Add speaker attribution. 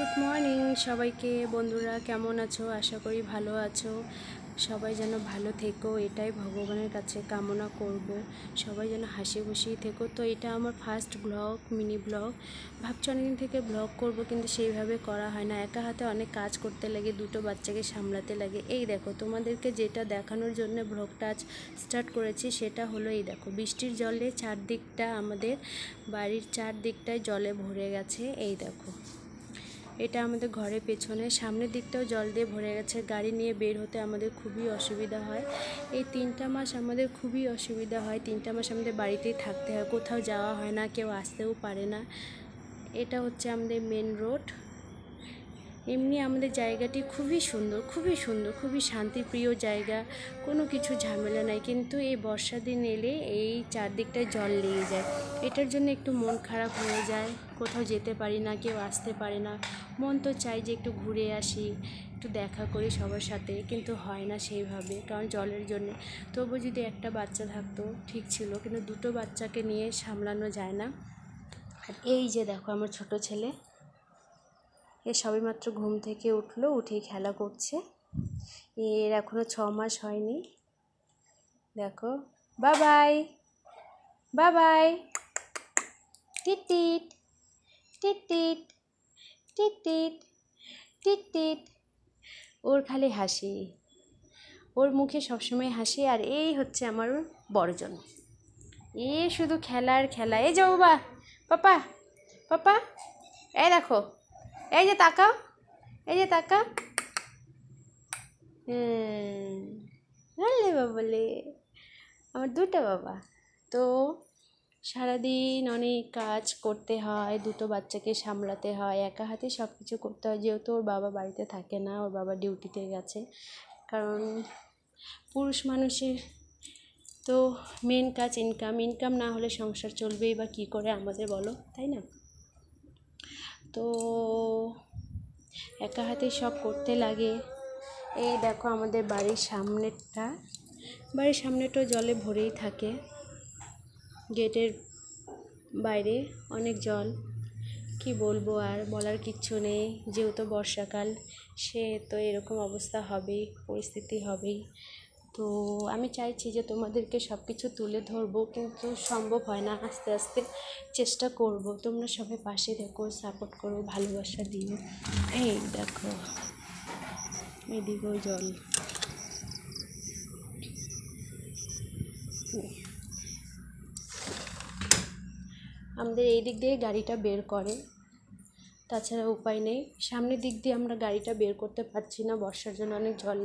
Speaker 1: Good morning সবাইকে। বন্ধুরা কেমন আছো? আশা করি ভালো আছো। সবাই যেন ভালো থেকো, এটাই ভগবানের কাছে কামনা করব। সবাই যেন হাসি খুশি থেকো। তো এটা আমার ফার্স্ট ব্লগ, মিনি ব্লগ। ভাবছি অনেকদিন থেকে ব্লগ করব, কিন্তু সেইভাবে করা হয় না। একা হাতে অনেক কাজ করতে লাগে, দুটো বাচ্চাকে সামলাতে লাগে। এই দেখো, তোমাদেরকে যেটা দেখানোর জন্য ব্লগটা আজ স্টার্ট করেছি সেটা হলো এই দেখো, বৃষ্টির জলে চারদিকটা, আমাদের বাড়ির চারদিকটায় জলে ভরে গেছে। এই দেখো, এটা আমাদের ঘরের পেছনে, সামনের দিকটাও জল দিয়ে ভরে গেছে। গাড়ি নিয়ে বের হতে আমাদের খুবই অসুবিধা হয়। এই 3টা মাস আমাদের খুবই অসুবিধা হয়। 3টা মাস আমাদের বাড়িতেই থাকতে হয়, কোথাও যাওয়া হয় না, কেউ আসতেও পারে না। এটা হচ্ছে আমাদের মেন রোড। এমনি আমাদের জায়গাটি খুবই সুন্দর, খুবই সুন্দর, খুবই শান্তিপ্রিয় জায়গা, কোনো কিছু ঝামেলা নাই। কিন্তু এই বর্ষা দিন এলে এই চারদিকটায় জল লেগে যায়, এটার জন্য একটু মন খারাপ হয়ে যায়। কোথাও যেতে পারি না, কেউ আসতে পারে না। মন তো চাই যে একটু ঘুরে আসি, একটু দেখা করি সবার সাথে, কিন্তু হয় না সেইভাবে, কারণ জলের জন্যে। তবু যদি একটা বাচ্চা থাকতো ঠিক ছিল, কিন্তু দুটো বাচ্চাকে নিয়ে সামলানো যায় না। আর এই যে দেখো, আমার ছোট ছেলে, এ সবেমাত্র ঘুম থেকে উঠলো, উঠেই খেলা করছে। এর এখনও 6 মাস হয়নি। দেখো, বাবাই বাবাই, টিট টিট টিট টিট টিট টিট টিট। ওর খালি হাসি, ওর মুখে সবসময় হাসি। আর এই হচ্ছে আমার বড়জন, এ শুধু খেলা আর খেলা। এই যে বাবা, পাপা পাপা, এই দেখো, এই যে তাকাও, এই যে তাকাও। বলে বাবলে, আমার দুটো বাবা। তো সারাদিন অনেক কাজ করতে হয়, দুটো বাচ্চাকে সামলাতে হয়, একা হাতে সব কিছু করতে হয়। যেহেতু ওর বাবা বাড়িতে থাকে না, ওর বাবা ডিউটিতে গেছে। কারণ পুরুষ মানুষের তো মেন কাজ ইনকাম, ইনকাম না হলে সংসার চলবেই বা কী করে আমাদের, বলো, তাই না? তো একা হাতে সব করতে লাগে। এই দেখো, আমাদের বাড়ির সামনেটা জলে ভরেই থাকে। গেটের বাইরে অনেক জল, কি বলবো, আর বলার কিচ্ছু নেই। যেহেতু বর্ষাকাল, সে তো এরকম অবস্থা হবেই, পরিস্থিতি হবেই। তো আমি চাইছি যে তোমাদেরকে সব কিছু তুলে ধরবো, কিন্তু সম্ভব হয় না। আস্তে আস্তে চেষ্টা করব। তোমরা সবাই পাশে থেকো, সাপোর্ট করো, ভালোবাসা দিও। এই দেখো, এদিকেও জল। আমাদের এই দিক দিয়ে গাড়িটা বের করে, তাছাড়া উপায় নেই। সামনের দিক দিয়ে আমরা গাড়িটা বের করতে পারছি না, বর্ষার জন্য অনেক জল